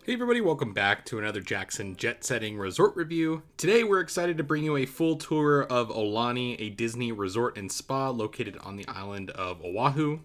Hey everybody, welcome back to another Jackson Jet Setting Resort review. Today we're excited to bring you a full tour of Aulani, a Disney resort and spa located on the island of Oahu.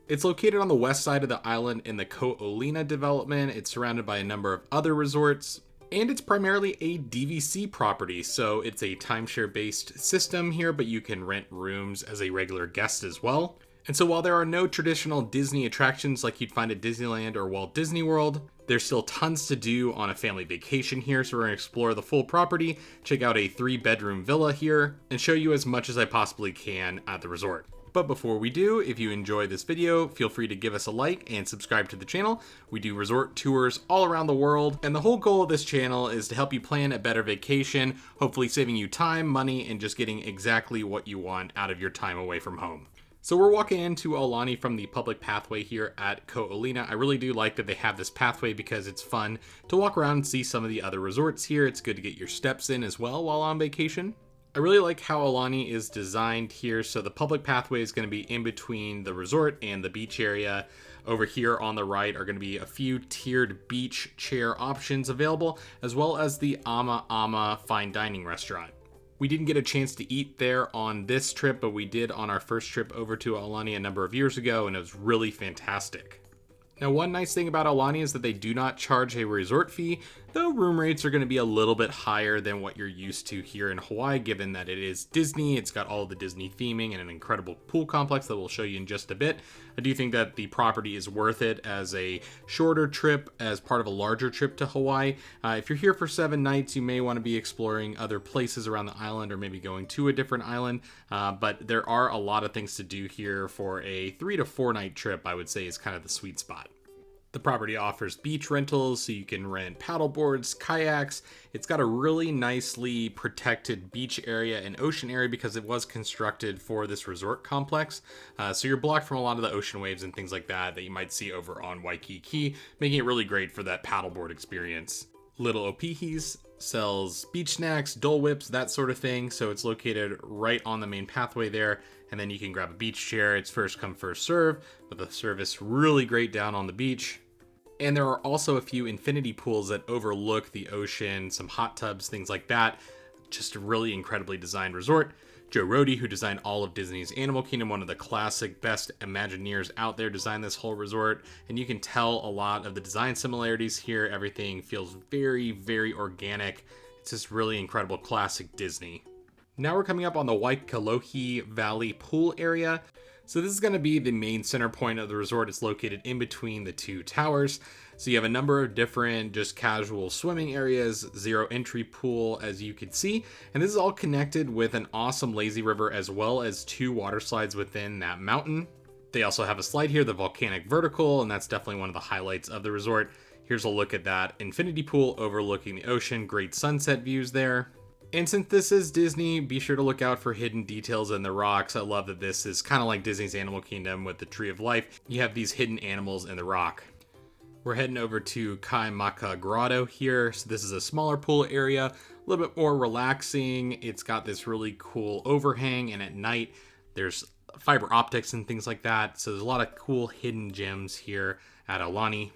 It's located on the west side of the island in the Ko Olina development. It's surrounded by a number of other resorts, and it's primarily a DVC property, so it's a timeshare based system here, but you can rent rooms as a regular guest as well. And so while there are no traditional Disney attractions like you'd find at Disneyland or Walt Disney World, there's still tons to do on a family vacation here. So we're going to explore the full property, check out a 3-bedroom villa here, and show you as much as I possibly can at the resort. But before we do, if you enjoy this video, feel free to give us a like and subscribe to the channel. We do resort tours all around the world, and the whole goal of this channel is to help you plan a better vacation, hopefully saving you time, money, and just getting exactly what you want out of your time away from home. So we're walking into Aulani from the public pathway here at Ko Olina. I really do like that they have this pathway because it's fun to walk around and see some of the other resorts here. It's good to get your steps in as well while on vacation. I really like how Aulani is designed here. So the public pathway is going to be in between the resort and the beach area. Over here on the right are going to be a few tiered beach chair options available, as well as the Ama Ama fine dining restaurant. We didn't get a chance to eat there on this trip, but we did on our first trip over to Aulani a number of years ago, and it was really fantastic. Now, one nice thing about Aulani is that they do not charge a resort fee, though room rates are going to be a little bit higher than what you're used to here in Hawaii, given that it is Disney. It's got all of the Disney theming and an incredible pool complex that we'll show you in just a bit. I do think that the property is worth it as a shorter trip, as part of a larger trip to Hawaii. If you're here for 7 nights, you may want to be exploring other places around the island or maybe going to a different island, but there are a lot of things to do here for a 3 to 4 night trip. I would say is kind of the sweet spot. The property offers beach rentals, so you can rent paddle boards, kayaks. It's got a really nicely protected beach area and ocean area because it was constructed for this resort complex. So you're blocked from a lot of the ocean waves and things like that you might see over on Waikiki, making it really great for that paddleboard experience. Little Opihi's sells beach snacks, Dole Whips, that sort of thing. So it's located right on the main pathway there. And then you can grab a beach chair. It's first come, first serve, but the service really great down on the beach. And there are also a few infinity pools that overlook the ocean, some hot tubs, things like that. Just a really incredibly designed resort. Joe Rohde, who designed all of Disney's Animal Kingdom, one of the classic best Imagineers out there, designed this whole resort. And you can tell a lot of the design similarities here. Everything feels very, very organic. It's just really incredible classic Disney. Now we're coming up on the Waikolohi Valley pool area. So this is going to be the main center point of the resort. It's located in between the two towers. So you have a number of different just casual swimming areas, zero entry pool as you can see. And this is all connected with an awesome lazy river as well as 2 water slides within that mountain. They also have a slide here, the volcanic vertical, and that's definitely one of the highlights of the resort. Here's a look at that infinity pool overlooking the ocean. Great sunset views there. And since this is Disney, be sure to look out for hidden details in the rocks. I love that this is kind of like Disney's Animal Kingdom with the Tree of Life. You have these hidden animals in the rock. We're heading over to Kaimaka Grotto here. So this is a smaller pool area, a little bit more relaxing. It's got this really cool overhang, and at night there's fiber optics and things like that. So there's a lot of cool hidden gems here at Aulani.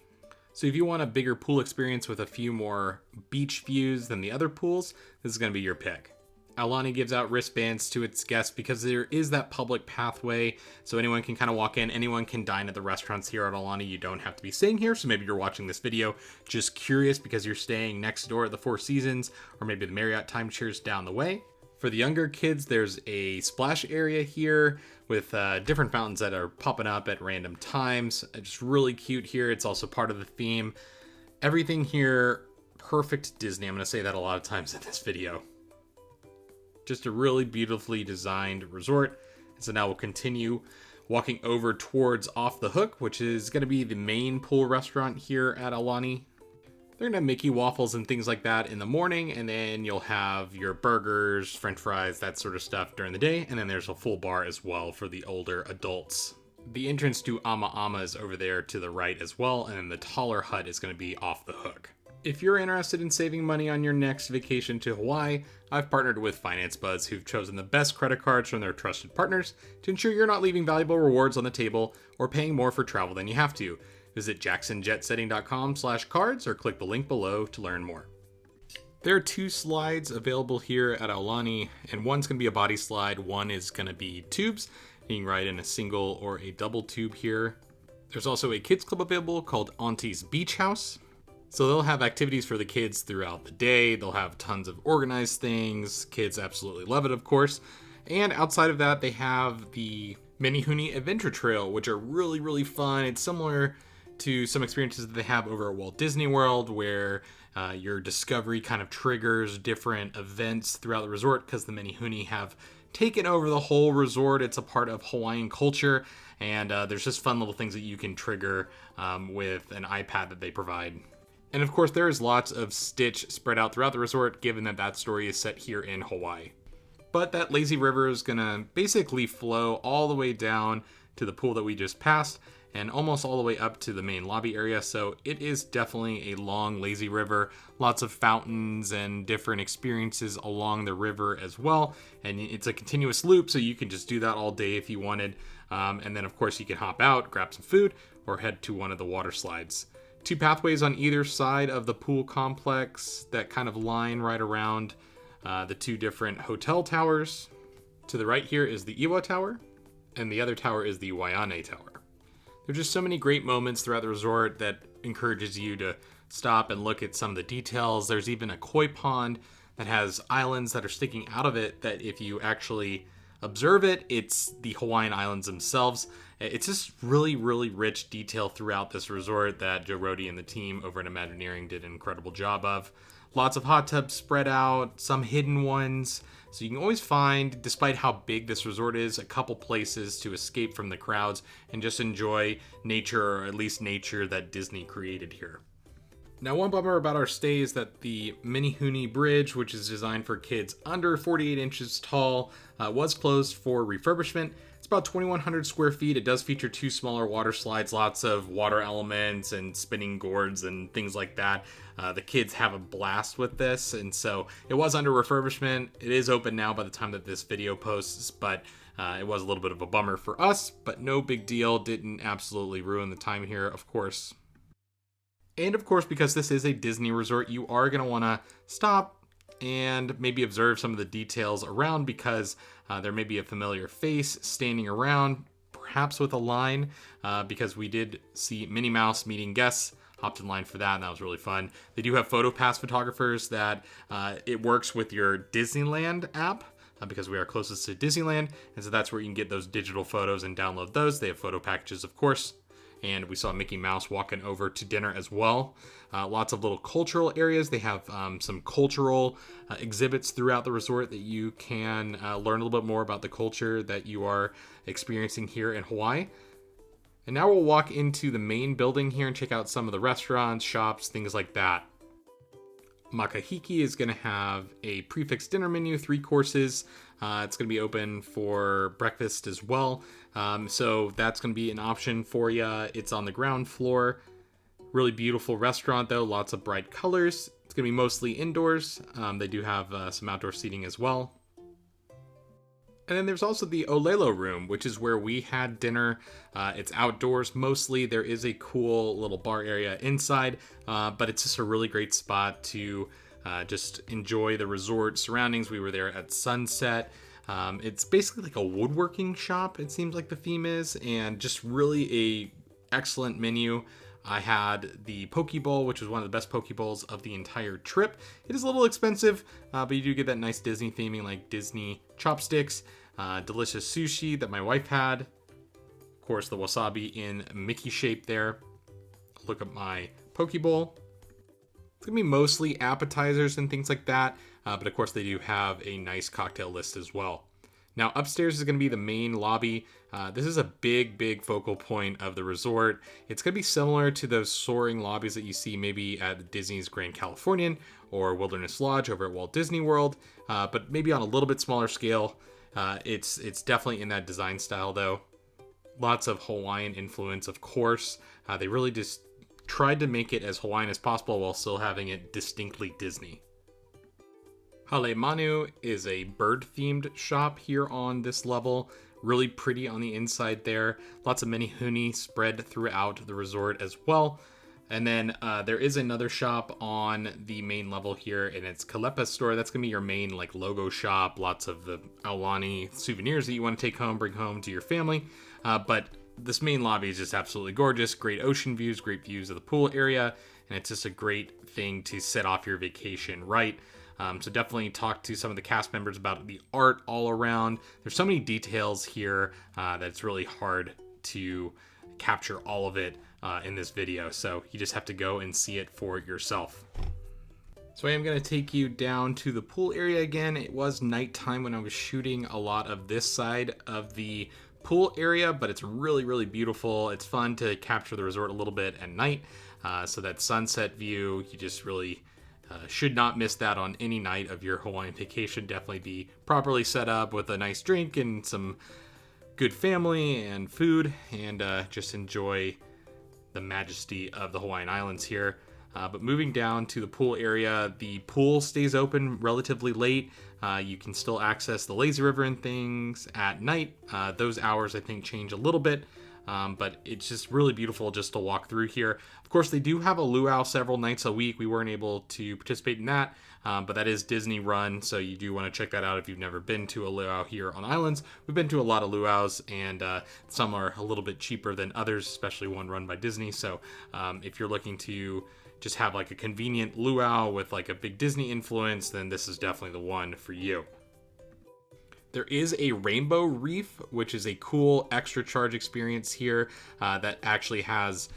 So if you want a bigger pool experience with a few more beach views than the other pools, this is going to be your pick. Aulani gives out wristbands to its guests because there is that public pathway, so anyone can kind of walk in, anyone can dine at the restaurants here at Aulani. You don't have to be staying here, so maybe you're watching this video just curious because you're staying next door at the Four Seasons, or maybe the Marriott timeshares down the way. For the younger kids, there's a splash area here with different fountains that are popping up at random times. It's just really cute here. It's also part of the theme. Everything here, perfect Disney. I'm going to say that a lot of times in this video. Just a really beautifully designed resort. And so now we'll continue walking over towards Off the Hook, which is going to be the main pool restaurant here at Aulani. They're going to have Mickey waffles and things like that in the morning, and then you'll have your burgers, french fries, that sort of stuff during the day, and then there's a full bar as well for the older adults. The entrance to Ama Ama is over there to the right as well, and then the taller hut is going to be Off the Hook. If you're interested in saving money on your next vacation to Hawaii, I've partnered with FinanceBuzz, who've chosen the best credit cards from their trusted partners to ensure you're not leaving valuable rewards on the table or paying more for travel than you have to. Visit jacksonjetsetting.com/cards or click the link below to learn more. There are 2 slides available here at Aulani, and one's going to be a body slide, one is going to be tubes. You can ride in a single or a double tube here. There's also a kids club available called Auntie's Beach House. So they'll have activities for the kids throughout the day. They'll have tons of organized things. Kids absolutely love it, of course. And outside of that, they have the Menehune Adventure Trail, which are really, really fun. It's similar to some experiences that they have over at Walt Disney World, where your discovery kind of triggers different events throughout the resort, because the Menehune have taken over the whole resort. It's a part of Hawaiian culture, and there's just fun little things that you can trigger with an iPad that they provide. And of course, there is lots of Stitch spread out throughout the resort, given that that story is set here in Hawaii. But that lazy river is gonna basically flow all the way down to the pool that we just passed, and almost all the way up to the main lobby area. So it is definitely a long, lazy river. Lots of fountains and different experiences along the river as well. And it's a continuous loop, so you can just do that all day if you wanted. And then, of course, you can hop out, grab some food, or head to one of the water slides. 2 pathways on either side of the pool complex that kind of line right around the 2 different hotel towers. To the right here is the Iwa Tower, and the other tower is the Waiane Tower. There's just so many great moments throughout the resort that encourages you to stop and look at some of the details. There's even a koi pond that has islands that are sticking out of it that if you actually observe it, it's the Hawaiian Islands themselves. It's just really, really rich detail throughout this resort that Joe Rohde and the team over at Imagineering did an incredible job of. Lots of hot tubs spread out, some hidden ones. So you can always find, despite how big this resort is, a couple places to escape from the crowds and just enjoy nature, or at least nature that Disney created here. Now, one bummer about our stay is that the Menehune Bridge, which is designed for kids under 48 inches tall, was closed for refurbishment. It's about 2,100 square feet. It does feature 2 smaller water slides, lots of water elements and spinning gourds and things like that. The kids have a blast with this, and so it was under refurbishment. It is open now by the time that this video posts, but it was a little bit of a bummer for us, but no big deal. Didn't absolutely ruin the time here, of course. And of course, because this is a Disney resort, you are going to want to stop and maybe observe some of the details around, because there may be a familiar face standing around, perhaps with a line, because we did see Minnie Mouse meeting guests. Hopped in line for that, and that was really fun. They do have PhotoPass photographers that it works with your Disneyland app, because we are closest to Disneyland, and so that's where you can get those digital photos and download those. They have photo packages, of course. And we saw Mickey Mouse walking over to dinner as well. Lots of little cultural areas. They have some cultural exhibits throughout the resort that you can learn a little bit more about the culture that you are experiencing here in Hawaii. And now we'll walk into the main building here and check out some of the restaurants, shops, things like that. Makahiki is going to have a prefix dinner menu, 3 courses. It's going to be open for breakfast as well. So that's going to be an option for you. It's on the ground floor. Really beautiful restaurant though, lots of bright colors. It's going to be mostly indoors. They do have some outdoor seating as well. And then there's also the Olelo room, which is where we had dinner. It's outdoors mostly. There is a cool little bar area inside, but it's just a really great spot to just enjoy the resort surroundings. We were there at sunset. It's basically like a woodworking shop, it seems like the theme is, and just really a excellent menu. I had the poke bowl, which was one of the best poke bowls of the entire trip. It is a little expensive, but you do get that nice Disney theming, like Disney chopsticks, delicious sushi that my wife had. Of course, the wasabi in Mickey shape there. Look at my poke bowl. It's gonna be mostly appetizers and things like that, but of course they do have a nice cocktail list as well. Now upstairs is going to be the main lobby. This is a big focal point of the resort. It's going to be similar to those soaring lobbies that you see maybe at Disney's Grand Californian or Wilderness Lodge over at Walt Disney World, but maybe on a little bit smaller scale. It's definitely in that design style though. Lots of Hawaiian influence, of course. They really just tried to make it as Hawaiian as possible while still having it distinctly Disney. Hale Manu is a bird-themed shop here on this level. Really pretty on the inside there. Lots of mini huni spread throughout the resort as well. And then there is another shop on the main level here, and it's Kalepa store. That's gonna be your main like logo shop. Lots of the Aulani souvenirs that you want to take home, bring home to your family. But this main lobby is just absolutely gorgeous. Great ocean views, great views of the pool area, and it's just a great thing to set off your vacation right. So definitely talk to some of the cast members about the art all around. There's so many details here that it's really hard to capture all of it in this video. So you just have to go and see it for yourself. So I am going to take you down to the pool area again. It was nighttime when I was shooting a lot of this side of the pool area, but it's really, really beautiful. It's fun to capture the resort a little bit at night. So that sunset view, you just really should not miss that on any night of your Hawaiian vacation. Definitely be properly set up with a nice drink and some good family and food, and just enjoy the majesty of the Hawaiian Islands here. But moving down to the pool area, the pool stays open relatively late. You can still access the lazy river and things at night. Those hours, I think, change a little bit. But it's just really beautiful just to walk through here. Of course, they do have a luau several nights a week. We weren't able to participate in that, but that is Disney run, so you do want to check that out if you've never been to a luau here on islands. We've been to a lot of luaus, and some are a little bit cheaper than others, especially one run by Disney. So if you're looking to just have like a convenient luau with like a big Disney influence, then this is definitely the one for you. There is a rainbow reef, which is a cool extra charge experience here that actually has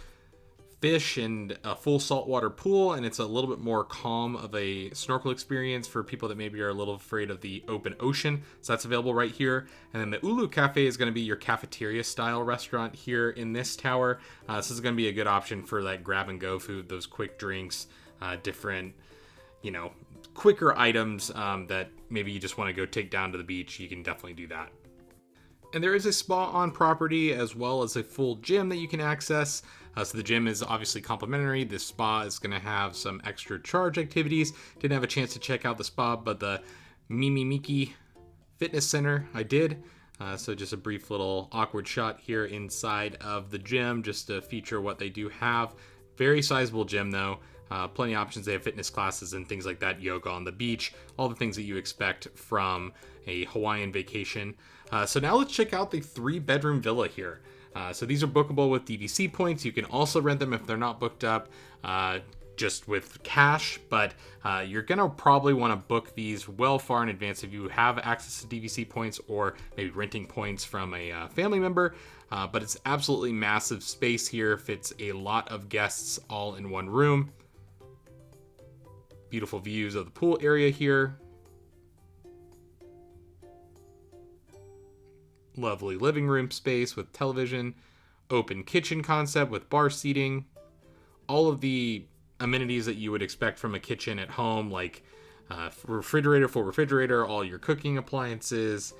fish and a full saltwater pool, and it's a little bit more calm of a snorkel experience for people that maybe are a little afraid of the open ocean. So that's available right here. And then the Ulu Café is going to be your cafeteria style restaurant here in this tower. This is going to be a good option for that grab and go food, those quick drinks, different, quicker items that maybe you just want to go take down to the beach. You can definitely do that. And there is a spa on property as well as a full gym that you can access. So the gym is obviously complimentary. The spa is going to have some extra charge activities. Didn't have a chance to check out the spa, but the Mimi Miki Fitness Center I did. So just a brief little awkward shot here inside of the gym just to feature what they do have. Very sizable gym though. Plenty of options. They have fitness classes and things like that, yoga on the beach, all the things that you expect from a Hawaiian vacation. So now let's check out the 3-bedroom villa here. So these are bookable with DVC points. You can also rent them if they're not booked up just with cash, but you're going to probably want to book these well far in advance if you have access to DVC points or maybe renting points from a family member. But it's absolutely massive space here. Fits a lot of guests all in one room. Beautiful views of the pool area here. Lovely living room space with television. Open kitchen concept with bar seating. All of the amenities that you would expect from a kitchen at home, like refrigerator, full refrigerator, all your cooking appliances,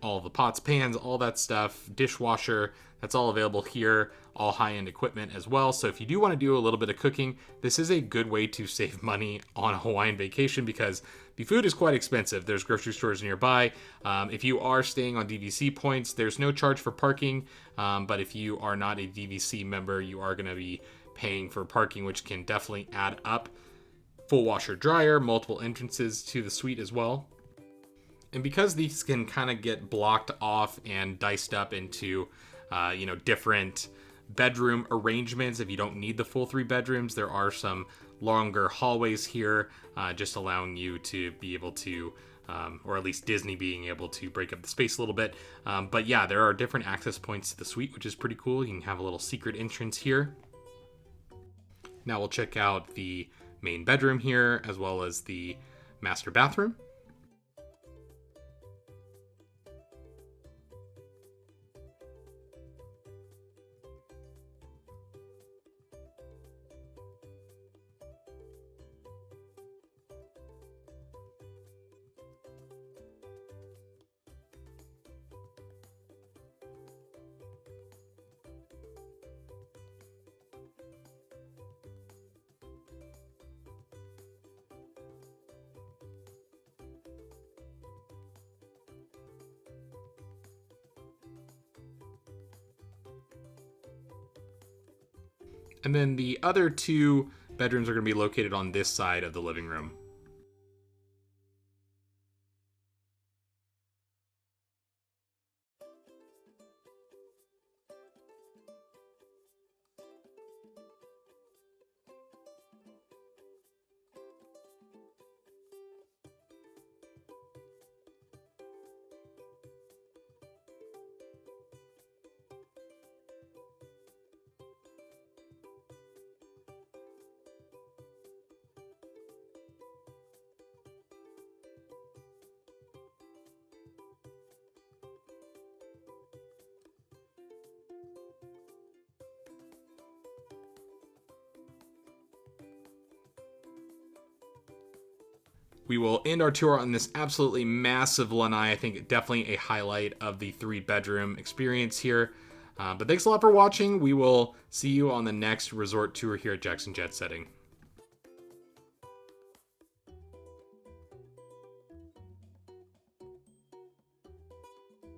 all the pots, pans, all that stuff, dishwasher, that's all available here, all high-end equipment as well. So if you do want to do a little bit of cooking, this is a good way to save money on a Hawaiian vacation because the food is quite expensive. There's grocery stores nearby. If you are staying on DVC points, there's no charge for parking, but if you are not a DVC member, you are going to be paying for parking, which can definitely add up. Full washer dryer, multiple entrances to the suite as well. And because these can kind of get blocked off and diced up into different bedroom arrangements, if you don't need the full 3 bedrooms, there are some longer hallways here, just allowing you to be able to, or at least Disney being able to break up the space a little bit. But yeah, there are different access points to the suite, which is pretty cool. You can have a little secret entrance here. Now we'll check out the main bedroom here, as well as the master bathroom. And then the other 2 bedrooms are going to be located on this side of the living room. We will end our tour on this absolutely massive lanai. I think definitely a highlight of the 3-bedroom experience here. But thanks a lot for watching. We will see you on the next resort tour here at Jackson Jet Setting.